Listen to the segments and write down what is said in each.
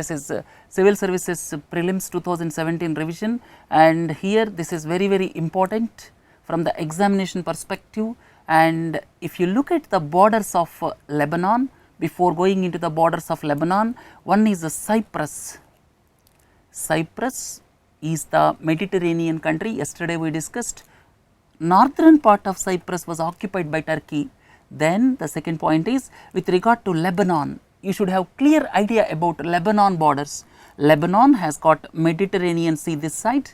this is Civil Services Prelims 2017 revision, and here this is very important from the examination perspective. And if you look at the borders of Lebanon, before going into the borders of Lebanon, one is Cyprus. Cyprus is the Mediterranean country. Yesterday we discussed northern part of Cyprus was occupied by Turkey. Then the second point is with regard to Lebanon, you should have clear idea about Lebanon borders. Lebanon has got Mediterranean Sea this side,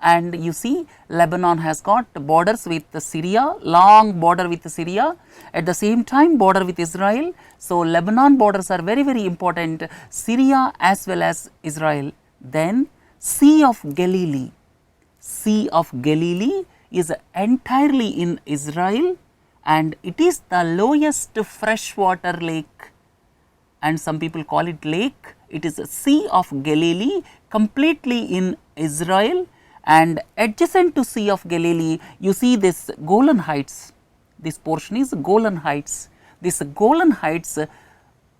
and you see Lebanon has got borders with Syria, long border with Syria, at the same time border with Israel. So, Lebanon borders are very important, Syria as well as Israel. Then Sea of Galilee. Sea of Galilee is entirely in Israel, and it is the lowest freshwater lake, and some people call it lake. It is a Sea of Galilee, completely in Israel, and adjacent to Sea of Galilee you see this Golan Heights. This portion is Golan Heights. This Golan Heights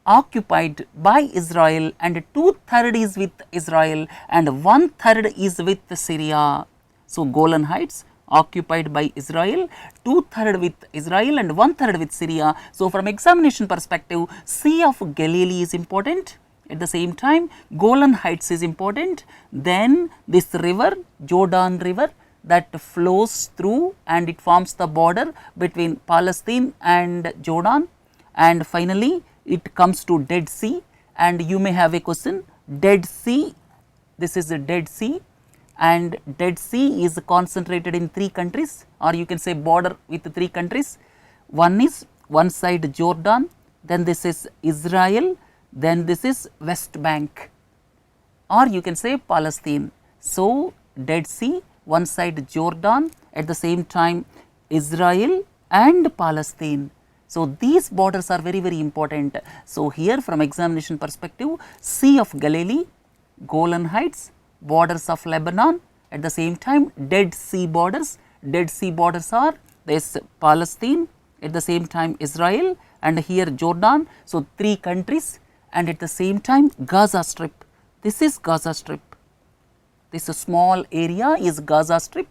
occupied by Israel, and 2/3 is with Israel and 1/3 is with Syria. So, Golan Heights occupied by Israel, 2/3 with Israel and 1/3 with Syria. So, from examination perspective, Sea of Galilee is important. At the same time, Golan Heights is important. Then this river, Jordan river, that flows through and it forms the border between Palestine and Jordan, and finally it comes to Dead Sea. And you may have a question, Dead Sea, this is the Dead Sea, and Dead Sea is concentrated in 3 countries, or you can say border with 3 countries. One is one side Jordan, then this is Israel, then this is West Bank, or you can say Palestine. So, Dead Sea, one side Jordan, at the same time Israel and Palestine. So, these borders are very important. So, here from examination perspective, Sea of Galilee, Golan Heights, borders of Lebanon, at the same time Dead Sea borders. Dead Sea borders are this Palestine, at the same time Israel, and here Jordan. So, 3 countries, and at the same time Gaza Strip. This is Gaza Strip. This small area is Gaza Strip.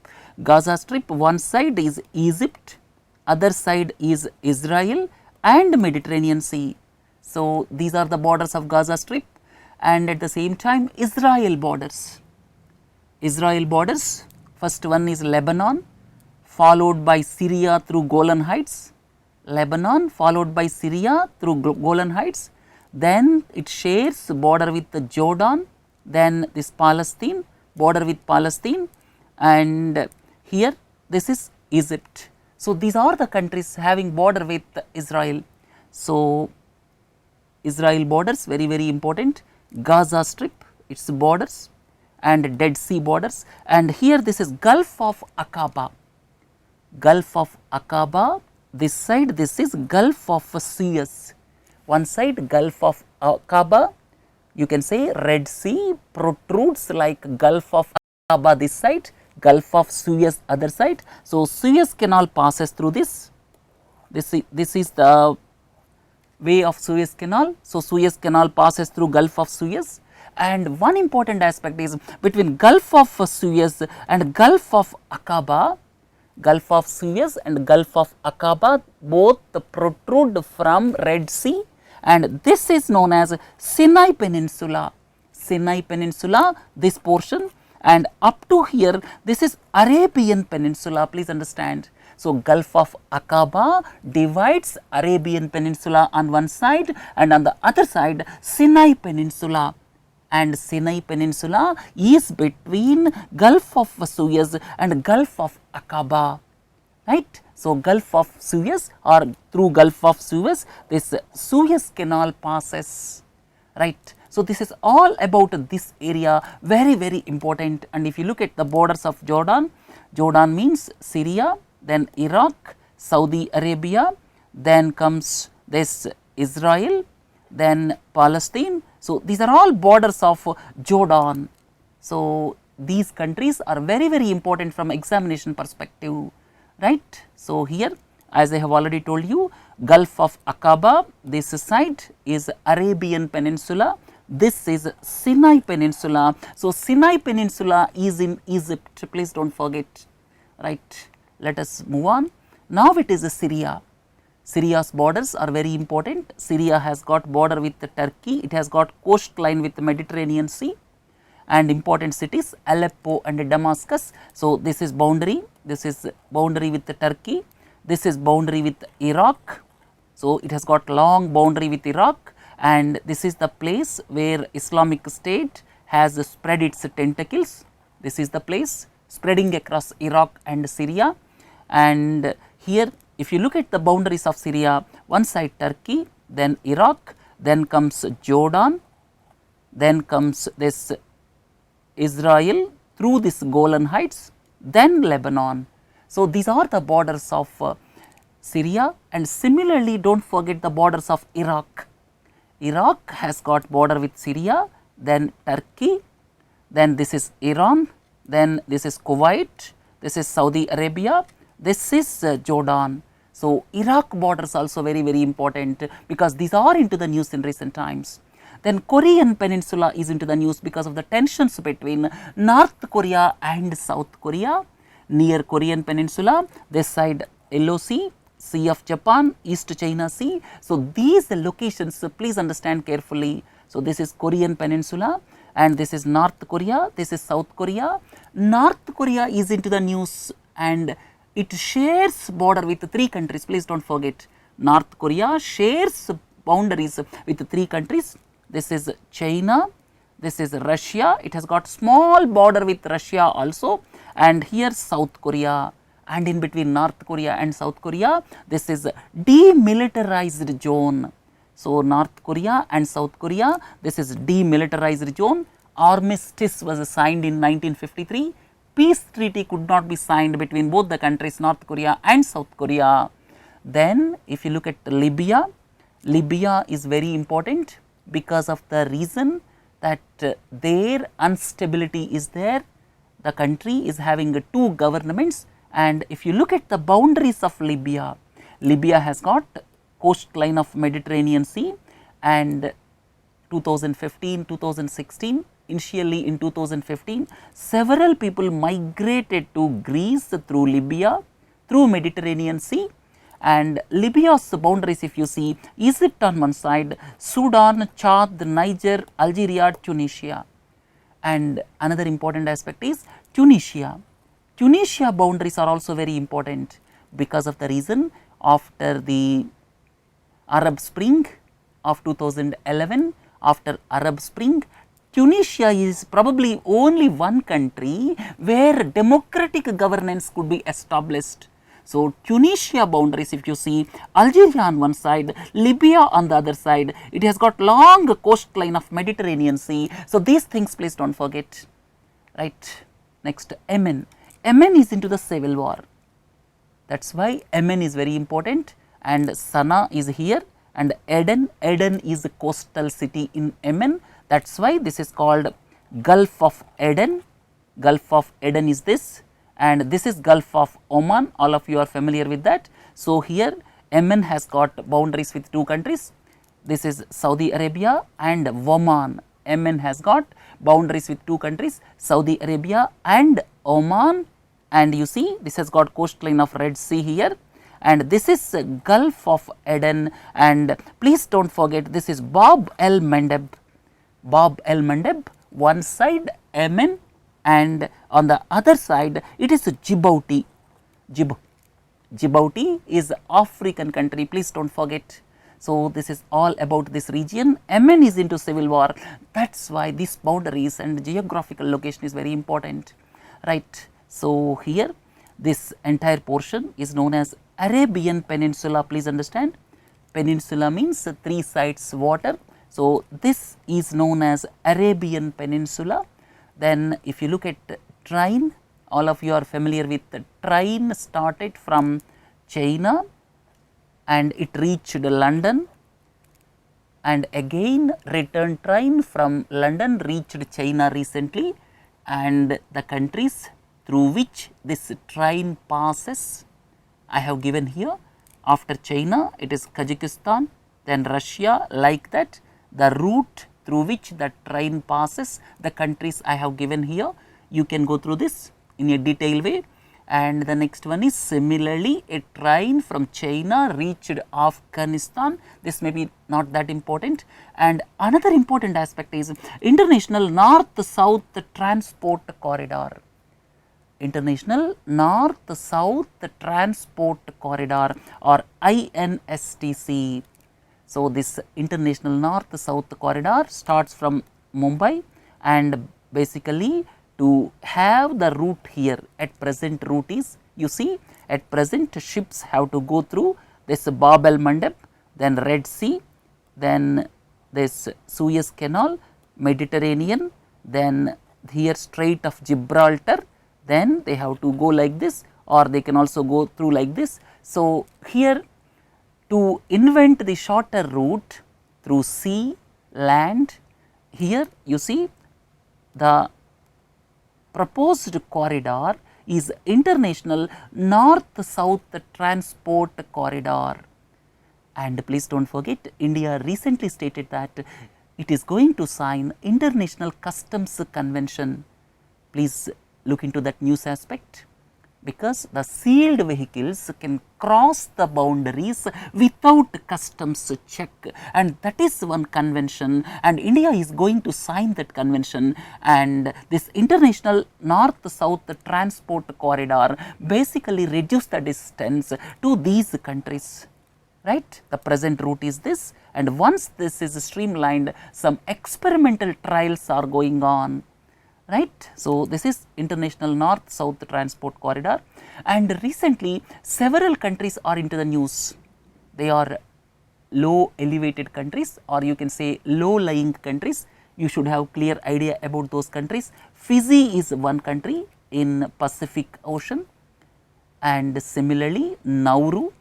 Gaza Strip, one side is Egypt, other side is Israel and Mediterranean Sea. So, these are the borders of Gaza Strip, and at the same time Israel borders. Israel borders, first one is Lebanon, followed by Syria through Golan Heights, Lebanon followed by Syria through Golan Heights, then it shares border with Jordan, then this Palestine, border with Palestine, and here this is Egypt. So, these are the countries having border with Israel. So, Israel borders very important, Gaza Strip, its borders, and Dead Sea borders, and here this is Gulf of Aqaba. Gulf of Aqaba, this side this is Gulf of Suez. One side Gulf of Aqaba, you can say Red Sea protrudes like Gulf of Aqaba this side, Gulf of Suez other side. So, Suez Canal passes through this. This is the way of Suez Canal. So, Suez Canal passes through Gulf of Suez, and one important aspect is between Gulf of Suez and Gulf of Aqaba. Gulf of Suez and Gulf of Aqaba both protrude from Red Sea, and this is known as Sinai Peninsula. Sinai Peninsula, this portion, and up to here this is Arabian Peninsula, please understand. So, Gulf of Aqaba divides Arabian Peninsula on one side, and on the other side Sinai Peninsula, and Sinai Peninsula is between Gulf of Suez and Gulf of Aqaba, right. So, Gulf of Suez, or through Gulf of Suez this Suez Canal passes, right. So, this is all about this area, very important. And if you look at the borders of Jordan, Jordan means Syria, then Iraq, Saudi Arabia, then comes this Israel, then Palestine. So, these are all borders of Jordan. So, these countries are very important from examination perspective, right. So, here as I have already told you, Gulf of Aqaba, this side is Arabian Peninsula, This is Sinai Peninsula. So, Sinai Peninsula is in Egypt, please do not forget, right. Let us move on. Now, it is Syria. Syria's borders are very important. Syria has got border with Turkey, it has got coastline with the Mediterranean Sea and important cities Aleppo and Damascus. So, this is boundary with Turkey, this is boundary with Iraq. So, it has got long boundary with Iraq, and this is the place where Islamic State has spread its tentacles. This is the place spreading across Iraq and Syria. And here if you look at the boundaries of Syria, one side Turkey, then Iraq, then comes Jordan, then comes this Israel through this Golan Heights, then Lebanon. So, these are the borders of Syria, and similarly do not forget the borders of Iraq. Iraq has got border with Syria, then Turkey, then this is Iran, then this is Kuwait, this is Saudi Arabia, this is Jordan. So, Iraq borders also very important, because these are into the news in recent times. Then Korean Peninsula is into the news because of the tensions between North Korea and South Korea. Near Korean Peninsula, this side LOC, Sea of Japan, East China Sea. So, these locations please understand carefully. So, this is Korean Peninsula, and this is North Korea, this is South Korea. North Korea is into the news, and it shares border with 3 countries, please do not forget. North Korea shares boundaries with 3 countries. This is China, this is Russia, it has got small border with Russia also, and here South Korea, and in between North Korea and South Korea, this is demilitarized zone. So, North Korea and South Korea, this is demilitarized zone. Armistice was signed in 1953. Peace treaty could not be signed between both the countries, North Korea and South Korea. Then, if you look at Libya, Libya is very important because of the reason that their instability is there. The country is having 2 governments, and if you look at the boundaries of Libya, Libya has got coastline of Mediterranean Sea, and 2015, 2016, initially in 2015, several people migrated to Greece through Libya, through Mediterranean Sea, and Libya's boundaries, if you see, Egypt on one side, Sudan, Chad, Niger, Algeria, Tunisia. And another important aspect is Tunisia. Tunisia boundaries are also very important because of the reason after the Arab Spring of 2011, after Arab Spring, Tunisia is probably only one country where democratic governance could be established. So, Tunisia boundaries, if you see, Algeria on one side, Libya on the other side, it has got long coastline of Mediterranean Sea. So, these things please do not forget, right. Next, Yemen. Yemen is into the civil war, that is why Yemen is very important, and Sana'a is here, and Aden is a coastal city in Yemen, that is why this is called Gulf of Aden. Gulf of Aden is this, and this is Gulf of Oman, all of you are familiar with that. So, here Yemen has got boundaries with 2 countries, this is Saudi Arabia and Oman. Yemen has got boundaries with 2 countries, Saudi Arabia and Oman, and you see this has got coastline of Red Sea here, and this is Gulf of Aden, and please do not forget this is Bab el Mandeb. Bab el Mandeb, one side Yemen, and on the other side it is Djibouti. Djibouti is African country, please do not forget. So, this is all about this region. Yemen is into civil war, that is why these boundaries and geographical location is very important, right. So, here this entire portion is known as Arabian Peninsula, please understand. Peninsula means 3 sides water. So, this is known as Arabian Peninsula. Then, if you look at train, all of you are familiar with the train started from China and it reached London, and again return train from London reached China recently, and the countries through which this train passes I have given here. After China it is Kazakhstan, then Russia, like that the route through which the train passes, the countries I have given here. You can go through this in a detailed way. And the next one is similarly a train from China reached Afghanistan. This may be not that important. And another important aspect is international north-south transport corridor. International North-South Transport Corridor or INSTC. So, this international North-South corridor starts from Mumbai, and basically to have the route here at present route is, you see, at present ships have to go through this Bab el Mandeb, then Red Sea, then this Suez Canal, Mediterranean, then here Strait of Gibraltar, then they have to go like this, or they can also go through like this. So, here to invent the shorter route through sea, land, here you see the proposed corridor is international north-south transport corridor. And please do not forget, India recently stated that it is going to sign International Customs Convention. Please look into that news aspect, because the sealed vehicles can cross the boundaries without customs check, and that is one convention, and India is going to sign that convention. And this international north-south transport corridor basically reduce the distance to these countries, right. The present route is this, and once this is streamlined, some experimental trials are going on, right. So, this is international north-south transport corridor, and recently several countries are into the news. They are low elevated countries, or you can say low lying countries. You should have clear idea about those countries. Fiji is one country in Pacific Ocean, and similarly Nauru,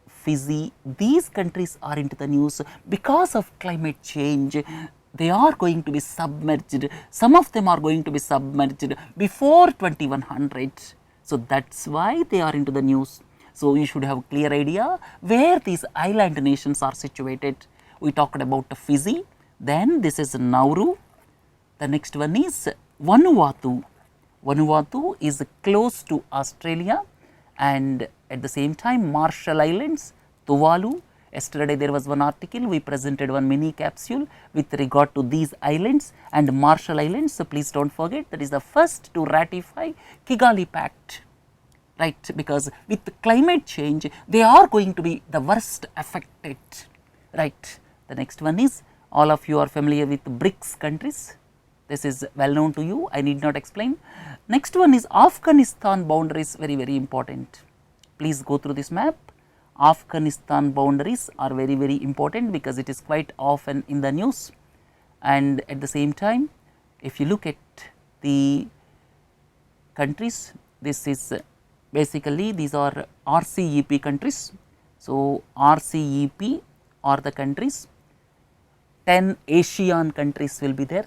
Fiji, these countries are into the news because of climate change. They are going to be submerged, some of them are going to be submerged before 2100. So, that is why they are into the news. So, you should have clear idea where these island nations are situated. We talked about Fiji, then this is Nauru, the next one is Vanuatu. Vanuatu is close to Australia, and at the same time Marshall Islands, Tuvalu. Yesterday there was one article, we presented one mini capsule with regard to these islands and Marshall Islands. So, please do not forget, that is the first to ratify Kigali Pact, right, because with climate change they are going to be the worst affected, right. The next one is, all of you are familiar with BRICS countries, this is well known to you, I need not explain. Next one is Afghanistan boundaries, very important. Please go through this map. Afghanistan boundaries are very important because it is quite often in the news, and at the same time if you look at the countries, this is basically these are RCEP countries. So, RCEP are the countries, 10 ASEAN countries will be there,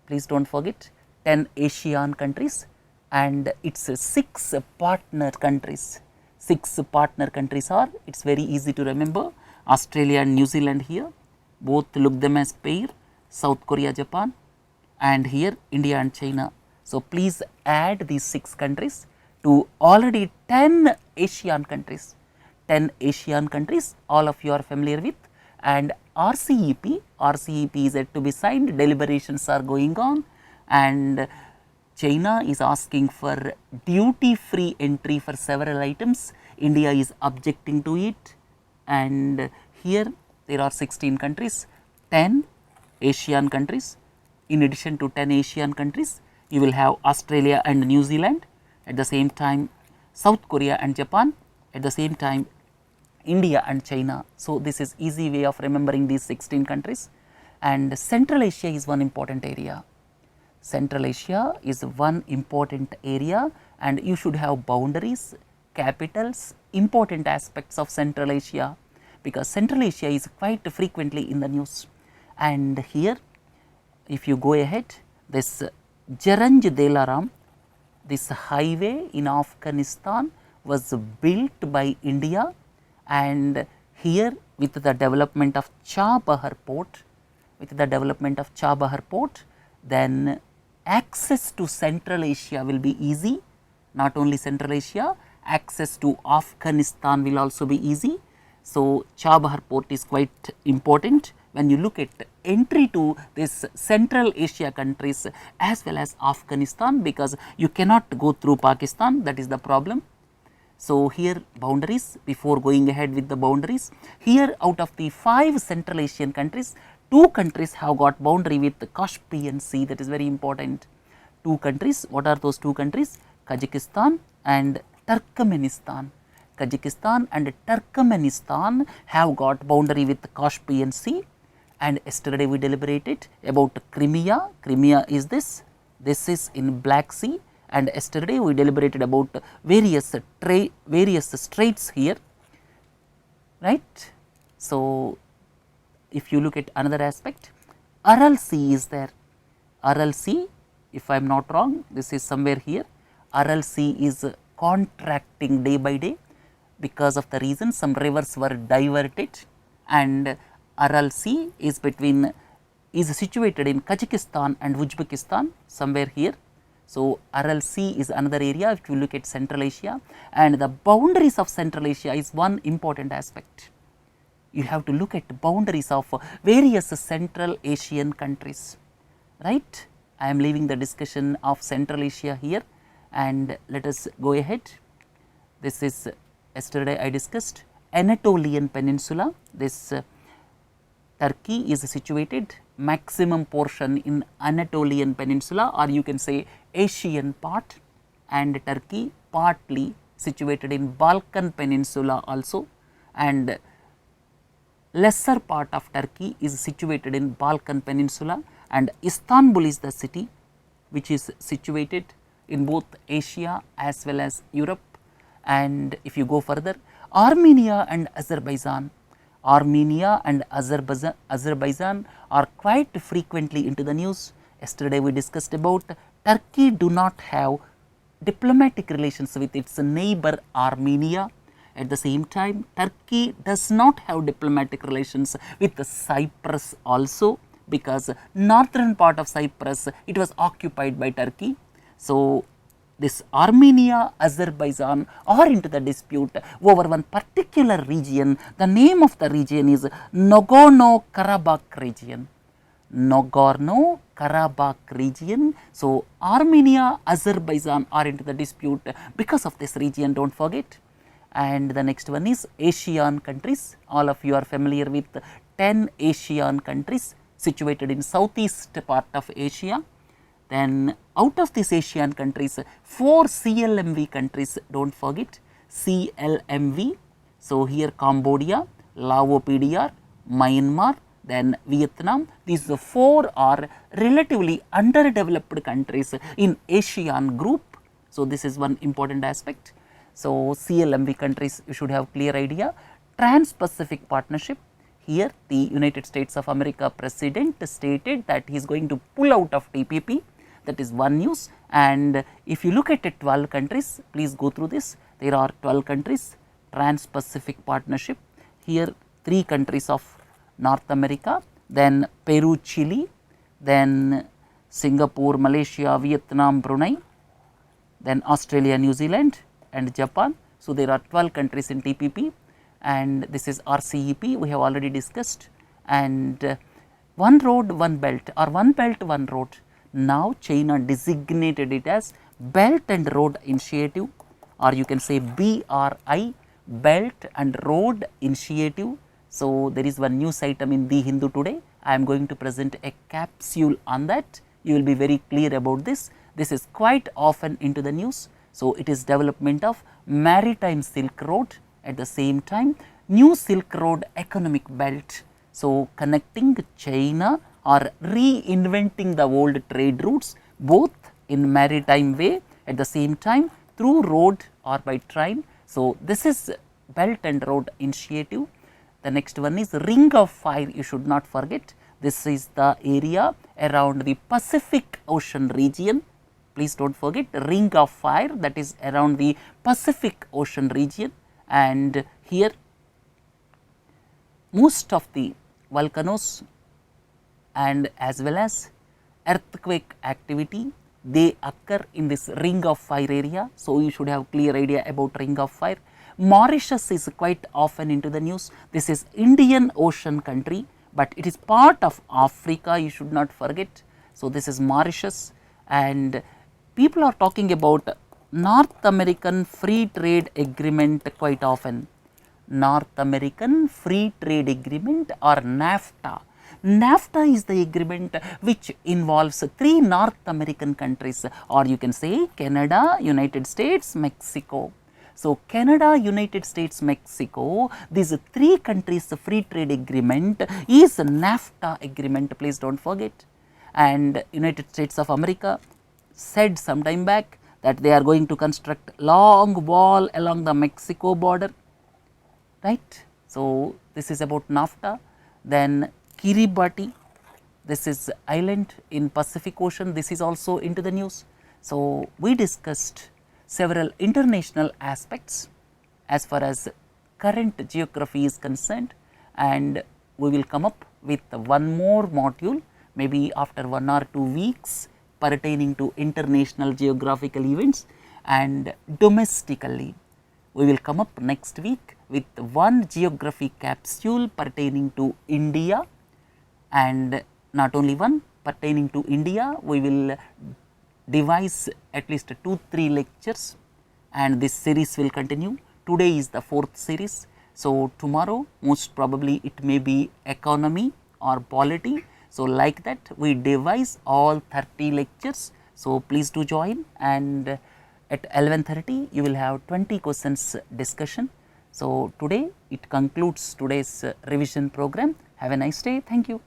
please do not forget 10 ASEAN countries, and it is 6 partner countries. 6 partner countries are, it is very easy to remember, Australia and New Zealand here, both look them as pair, South Korea, Japan, and here India and China. So, please add these 6 countries to already 10 ASEAN countries, 10 ASEAN countries all of you are familiar with, and RCEP is yet to be signed, deliberations are going on, and China is asking for duty free entry for several items, India is objecting to it, and here there are 16 countries, 10 ASEAN countries. In addition to 10 ASEAN countries, you will have Australia and New Zealand, at the same time South Korea and Japan, at the same time India and China. So, this is easy way of remembering these 16 countries, and Central Asia is one important area. Central Asia is one important area, and you should have boundaries, capitals, important aspects of Central Asia, because Central Asia is quite frequently in the news. And here if you go ahead, this Jaranj Delaram, this highway in Afghanistan was built by India, and here with the development of Chabahar port, with the development of Chabahar port, then access to Central Asia will be easy. Not only Central Asia, access to Afghanistan will also be easy. So, Chabahar port is quite important when you look at entry to this Central Asia countries as well as Afghanistan, because you cannot go through Pakistan, that is the problem. So, here boundaries, before going ahead with the boundaries, here out of the 5 Central Asian countries, 2 countries have got boundary with the Caspian Sea, that is very important. 2 countries, what are those 2 countries? Kazakhstan and Turkmenistan. Kazakhstan and Turkmenistan have got boundary with the Caspian Sea, and yesterday we deliberated about Crimea. Crimea is this is in Black Sea, and yesterday we deliberated about various straits here, right. So, if you look at another aspect, Aral Sea is there. Aral Sea, if I am not wrong, this is somewhere here. Aral Sea is contracting day by day, because of the reason some rivers were diverted, and Aral Sea is situated in Kazakhstan and Uzbekistan, somewhere here. So, Aral Sea is another area if you look at Central Asia, and the boundaries of Central Asia is one important aspect. You have to look at boundaries of various Central Asian countries, right. I am leaving the discussion of Central Asia here, and let us go ahead. This is yesterday I discussed Anatolian Peninsula. This Turkey is situated maximum portion in Anatolian Peninsula, or you can say Asian part, and Turkey partly situated in Balkan Peninsula also, and lesser part of Turkey is situated in Balkan Peninsula, and Istanbul is the city which is situated in both Asia as well as Europe. And if you go further, Armenia and Azerbaijan are quite frequently into the news. Yesterday we discussed about Turkey do not have diplomatic relations with its neighbor Armenia. At the same time, Turkey does not have diplomatic relations with Cyprus also, because northern part of Cyprus, it was occupied by Turkey. So, this Armenia, Azerbaijan are into the dispute over one particular region. The name of the region is Nagorno-Karabakh region. Nagorno-Karabakh region. So, Armenia, Azerbaijan are into the dispute because of this region, do not forget. And the next one is ASEAN countries. All of you are familiar with 10 ASEAN countries situated in southeast part of Asia. Then out of these ASEAN countries, 4 CLMV countries, do not forget CLMV. So, here Cambodia, Laos PDR, Myanmar, then Vietnam. These 4 are relatively underdeveloped countries in ASEAN group. So, this is one important aspect. So, CLMV countries, you should have clear idea. Trans-Pacific Partnership, here the United States of America President stated that he is going to pull out of TPP. That is one news. And if you look at 12 countries, please go through this. There are 12 countries, Trans-Pacific Partnership. Here 3 countries of North America, then Peru, Chile, then Singapore, Malaysia, Vietnam, Brunei, then Australia, New Zealand and Japan. So, there are 12 countries in TPP, and this is RCEP we have already discussed. And one road, one belt, or one belt, one road. Now, China designated it as Belt and Road Initiative, or you can say BRI, Belt and Road Initiative. So, there is one news item in The Hindu today. I am going to present a capsule on that. You will be very clear about this. This is quite often into the news. So, it is development of maritime Silk Road, at the same time new Silk Road economic belt. So, connecting China or reinventing the old trade routes both in maritime way, at the same time through road or by train. So, this is Belt and Road Initiative. The next one is Ring of Fire, you should not forget. This is the area around the Pacific Ocean region. Please do not forget Ring of Fire, that is around the Pacific Ocean region, and here most of the volcanoes and as well as earthquake activity, they occur in this ring of fire area. So, you should have clear idea about ring of fire. Mauritius is quite often into the news. This is Indian Ocean country, but it is part of Africa, you should not forget. So, this is Mauritius, and people are talking about North American Free Trade Agreement quite often. North American Free Trade Agreement or NAFTA. NAFTA is the agreement which involves 3 North American countries, or you can say Canada, United States, Mexico. So, Canada, United States, Mexico, these 3 countries free trade agreement is NAFTA agreement, please do not forget. And United States of America said some time back that they are going to construct long wall along the Mexico border, right. So, this is about NAFTA. Then Kiribati, this is island in Pacific Ocean, this is also into the news. So, we discussed several international aspects as far as current geography is concerned, and we will come up with one more module maybe after 1 or 2 weeks pertaining to international geographical events, and domestically we will come up next week with one geography capsule pertaining to India, and not only one pertaining to India, we will devise at least 2-3 lectures, and this series will continue. Today is the 4th series. So, tomorrow most probably it may be economy or polity. So, like that we devise all 30 lectures. So, please do join, and at 11:30 you will have 20 questions discussion. So, today it concludes today's revision program. Have a nice day. Thank you.